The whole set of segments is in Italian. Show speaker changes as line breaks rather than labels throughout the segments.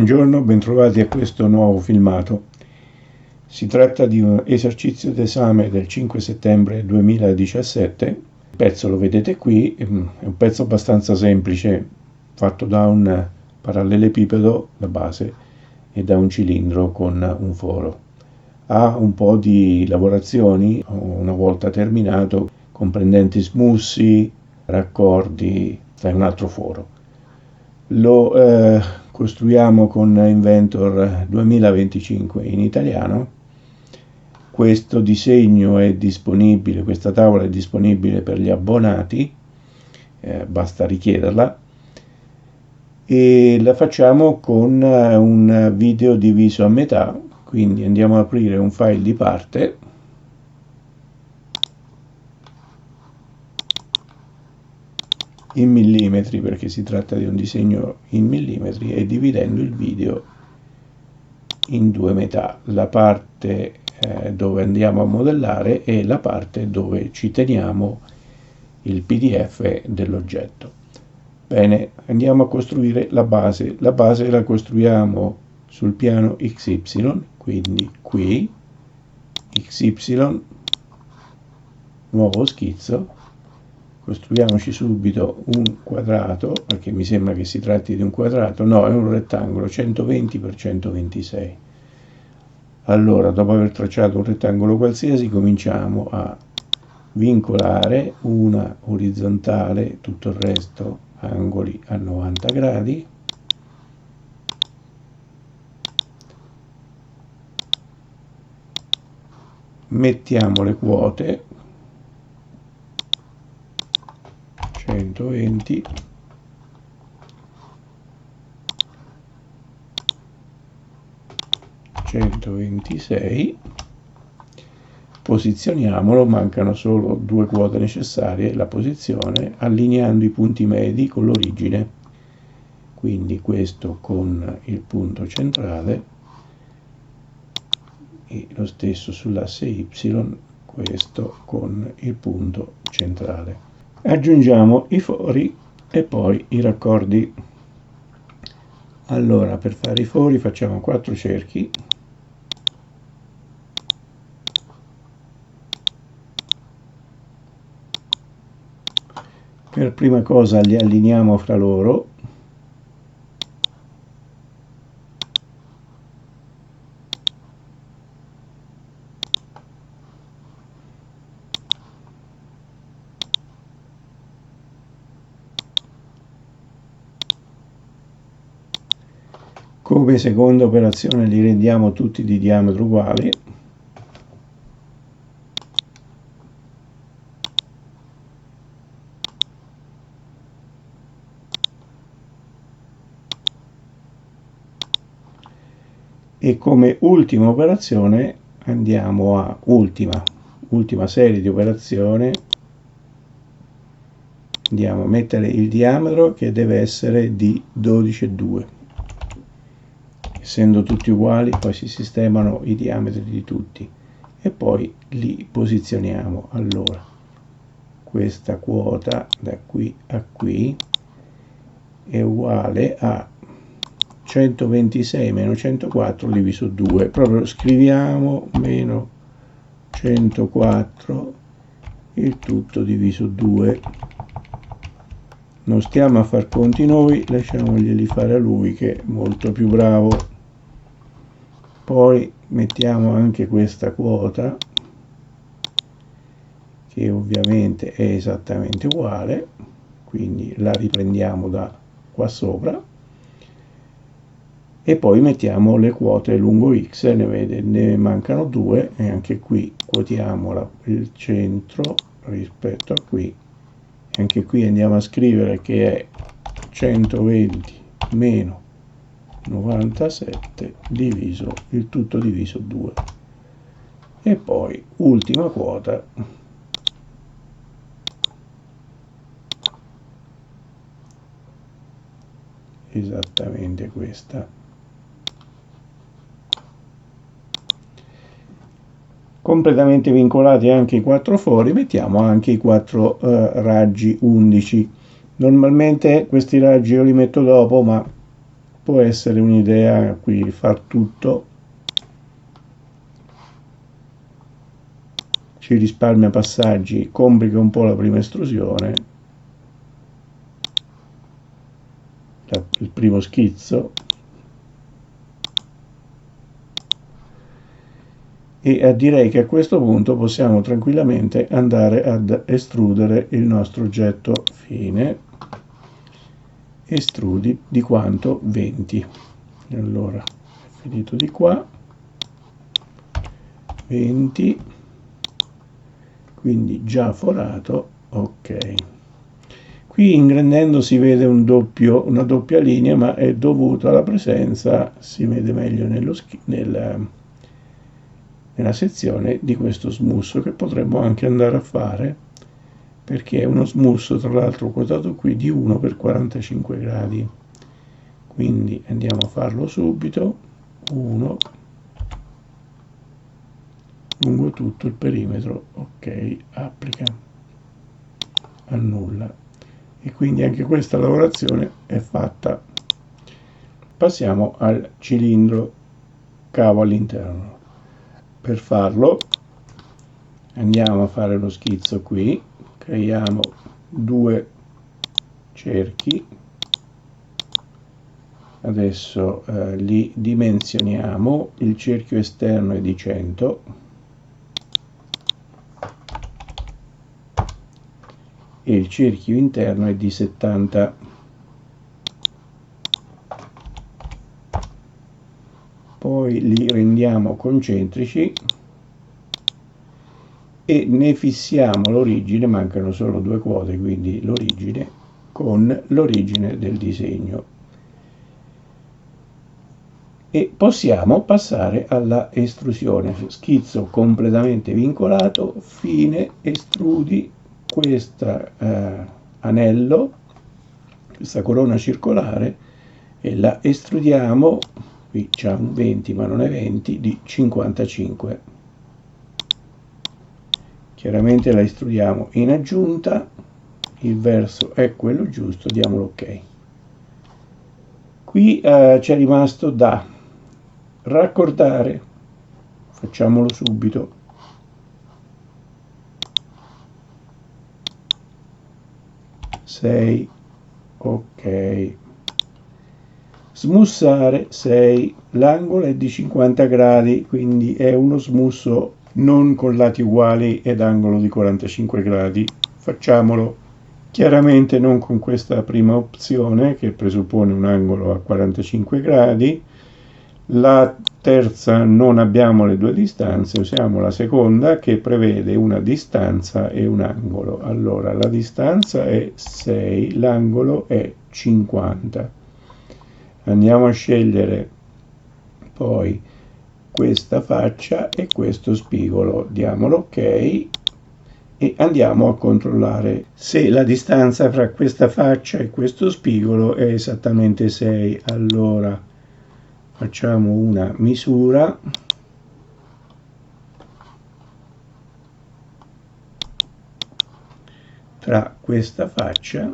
Buongiorno, bentrovati a questo nuovo filmato. Si tratta di un esercizio d'esame del 5 settembre 2017. Il pezzo lo vedete qui, è un pezzo abbastanza semplice, fatto da un parallelepipedo, la base, e da un cilindro con un foro. Ha un po' di lavorazioni, una volta terminato, comprendenti smussi, raccordi e un altro foro. Lo costruiamo con Inventor 2025 in italiano. Questo disegno è disponibile, questa tavola è disponibile per gli abbonati, basta richiederla, e la facciamo con un video diviso a metà, quindi andiamo ad aprire un file di parte. In millimetri, perché si tratta di un disegno in millimetri, e dividendo il video in due metà, la parte dove andiamo a modellare e la parte dove ci teniamo il PDF dell'oggetto. Bene, andiamo a costruire la base. La base la costruiamo sul piano XY, quindi qui, XY, nuovo schizzo. Costruiamoci subito un quadrato, perché mi sembra che si tratti di un quadrato, no, è un rettangolo 120 x 126. Allora, dopo aver tracciato un rettangolo qualsiasi, cominciamo a vincolare una orizzontale, tutto il resto angoli a 90 gradi. Mettiamo le quote 120, (126), posizioniamolo, mancano solo due quote necessarie, la posizione, allineando i punti medi con l'origine, quindi questo con il punto centrale e lo stesso sull'asse Y, questo con il punto centrale. Aggiungiamo i fori e poi i raccordi. Allora, per fare i fori facciamo 4 cerchi. Per prima cosa li allineiamo fra loro. Come seconda operazione li rendiamo tutti di diametro uguale. E come ultima operazione andiamo a ultima serie di operazioni, andiamo a mettere il diametro che deve essere di 12,2. Essendo tutti uguali, poi si sistemano i diametri di tutti e poi li posizioniamo. Allora, questa quota da qui a qui è uguale a 126 meno 104 diviso 2. Proprio scriviamo meno 104, il tutto diviso 2. Non stiamo a far conti noi, lasciamoglieli fare a lui che è molto più bravo. Poi mettiamo anche questa quota, che ovviamente è esattamente uguale, quindi la riprendiamo da qua sopra, e poi mettiamo le quote lungo X, ne mancano 2, e anche qui quotiamo il centro rispetto a qui, e anche qui andiamo a scrivere che è 120 meno 97 diviso il tutto diviso 2, e poi ultima quota esattamente questa. Completamente vincolati anche i 4 fori, mettiamo anche i 4 raggi undici. Normalmente questi raggi io li metto dopo, ma può essere un'idea qui far tutto, ci risparmia passaggi, complica un po' la prima estrusione, il primo schizzo, e direi che a questo punto possiamo tranquillamente andare ad estrudere il nostro oggetto fine. Estrudi di quanto? 20. Allora, è finito di qua, 20, quindi già forato, ok. Qui ingrandendo si vede una doppia linea, ma è dovuto alla presenza, si vede meglio nella sezione, di questo smusso, che potremmo anche andare a fare, perché è uno smusso tra l'altro quotato qui di 1 per 45 gradi. Quindi andiamo a farlo subito, 1 lungo tutto il perimetro, ok, applica, annulla, e quindi anche questa lavorazione è fatta. Passiamo al cilindro cavo all'interno. Per farlo andiamo a fare lo schizzo qui, creiamo 2 cerchi, adesso li dimensioniamo, il cerchio esterno è di 100 e il cerchio interno è di 70. Poi li rendiamo concentrici e ne fissiamo l'origine, mancano solo 2 quote, quindi l'origine con l'origine del disegno. E possiamo passare alla estrusione. Schizzo completamente vincolato, fine, estrudi questo anello, questa corona circolare, e la estrudiamo, qui c'è un 20 ma non è 20, di 55. Chiaramente la estrudiamo in aggiunta, il verso è quello giusto, diamo l'ok. Qui c'è rimasto da raccordare, facciamolo subito. Sei, ok. Smussare 6, l'angolo è di 50 gradi, quindi è uno smusso non con lati uguali ed angolo di 45 gradi. Facciamolo. Chiaramente non con questa prima opzione, che presuppone un angolo a 45 gradi. La terza non abbiamo le 2 distanze, usiamo la seconda che prevede una distanza e un angolo. Allora la distanza è 6, l'angolo è 50. Andiamo a scegliere poi questa faccia e questo spigolo, diamo l'ok e andiamo a controllare se la distanza fra questa faccia e questo spigolo è esattamente 6. Allora facciamo una misura, tra questa faccia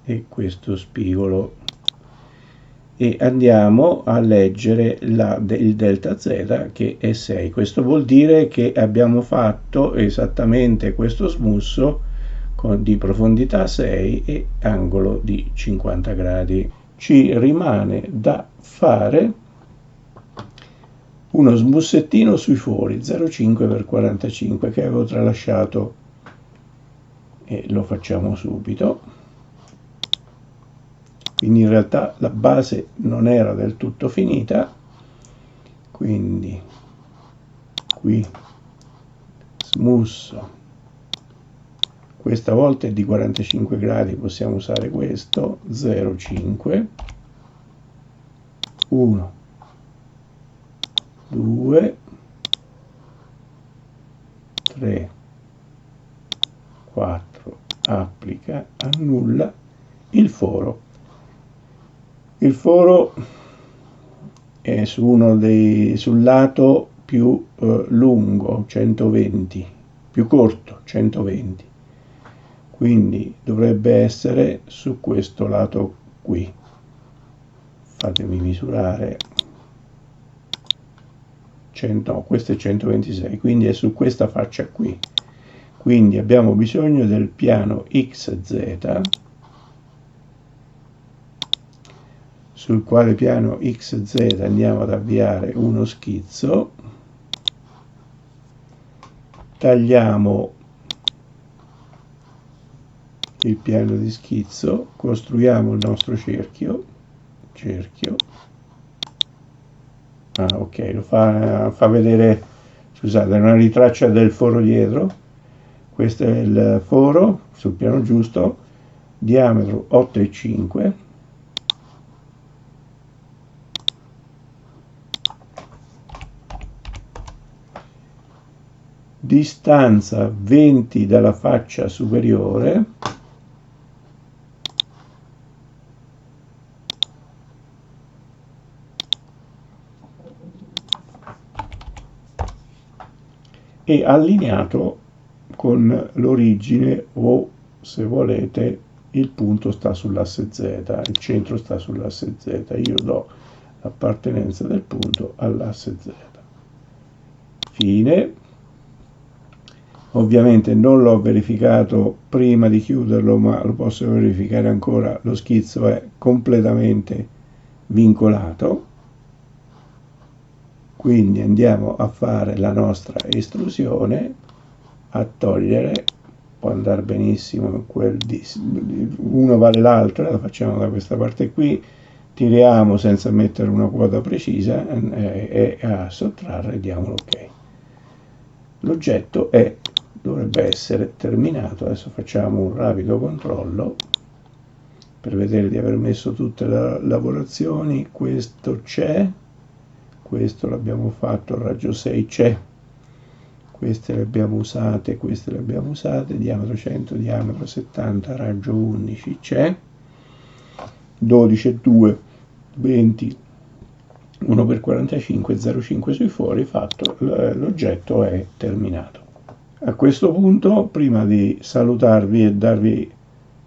e questo spigolo e andiamo a leggere il delta z, che è 6. Questo vuol dire che abbiamo fatto esattamente questo smusso di profondità 6 e angolo di 50 gradi. Ci rimane da fare uno smussettino sui fori 0,5 x 45 che avevo tralasciato, e lo facciamo subito. Quindi in realtà la base non era del tutto finita, quindi qui smusso, questa volta è di 45 gradi, possiamo usare questo, 0,5, 1, 2, 3, 4, applica, annulla il foro. Il foro è sul lato più lungo, 120, più corto, 120. Quindi dovrebbe essere su questo lato qui. fatemi misurare, no, questo è 126, quindi è su questa faccia qui. Quindi abbiamo bisogno del piano XZ, sul quale piano XZ andiamo ad avviare uno schizzo, tagliamo il piano di schizzo, costruiamo il nostro cerchio, ok, lo fa vedere, scusate, una ritraccia del foro dietro. Questo è il foro sul piano giusto, diametro 8,5, distanza 20 dalla faccia superiore, e allineato con l'origine, o se volete il punto sta sull'asse Z, il centro sta sull'asse Z, io do l'appartenenza del punto all'asse Z. Fine. Ovviamente non l'ho verificato prima di chiuderlo, ma lo posso verificare ancora, lo schizzo è completamente vincolato. Quindi andiamo a fare la nostra estrusione, a togliere, può andare benissimo, uno vale l'altro, la facciamo da questa parte qui, tiriamo senza mettere una quota precisa e a sottrarre diamo l'ok. L'oggetto dovrebbe essere terminato. Adesso facciamo un rapido controllo per vedere di aver messo tutte le lavorazioni. Questo c'è, questo l'abbiamo fatto, il raggio 6 c'è, queste le abbiamo usate, diametro 100, diametro 70, raggio 11 c'è, 12 e 2, 20, 1 per 45, 0,5 sui fori, fatto, l'oggetto è terminato. A questo punto, prima di salutarvi e darvi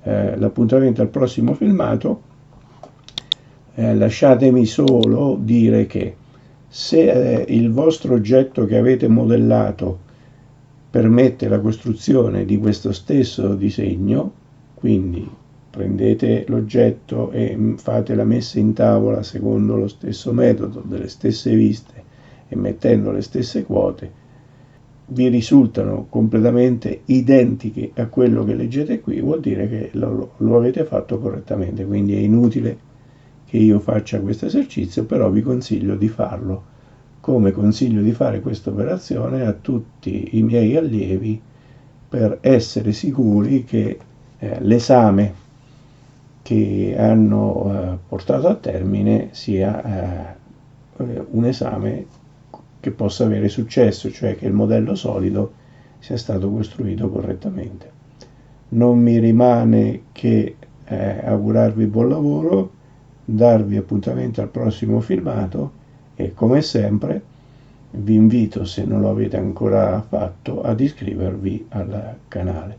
l'appuntamento al prossimo filmato, lasciatemi solo dire che se il vostro oggetto che avete modellato permette la costruzione di questo stesso disegno, quindi prendete l'oggetto e fate la messa in tavola secondo lo stesso metodo, delle stesse viste e mettendo le stesse quote, vi risultano completamente identiche a quello che leggete qui, vuol dire che lo avete fatto correttamente. Quindi è inutile che io faccia questo esercizio, però vi consiglio di farlo, come consiglio di fare questa operazione a tutti i miei allievi, per essere sicuri che l'esame che hanno portato a termine sia un esame che possa avere successo, cioè che il modello solido sia stato costruito correttamente. Non mi rimane che augurarvi buon lavoro, darvi appuntamento al prossimo filmato e come sempre vi invito, se non lo avete ancora fatto, ad iscrivervi al canale.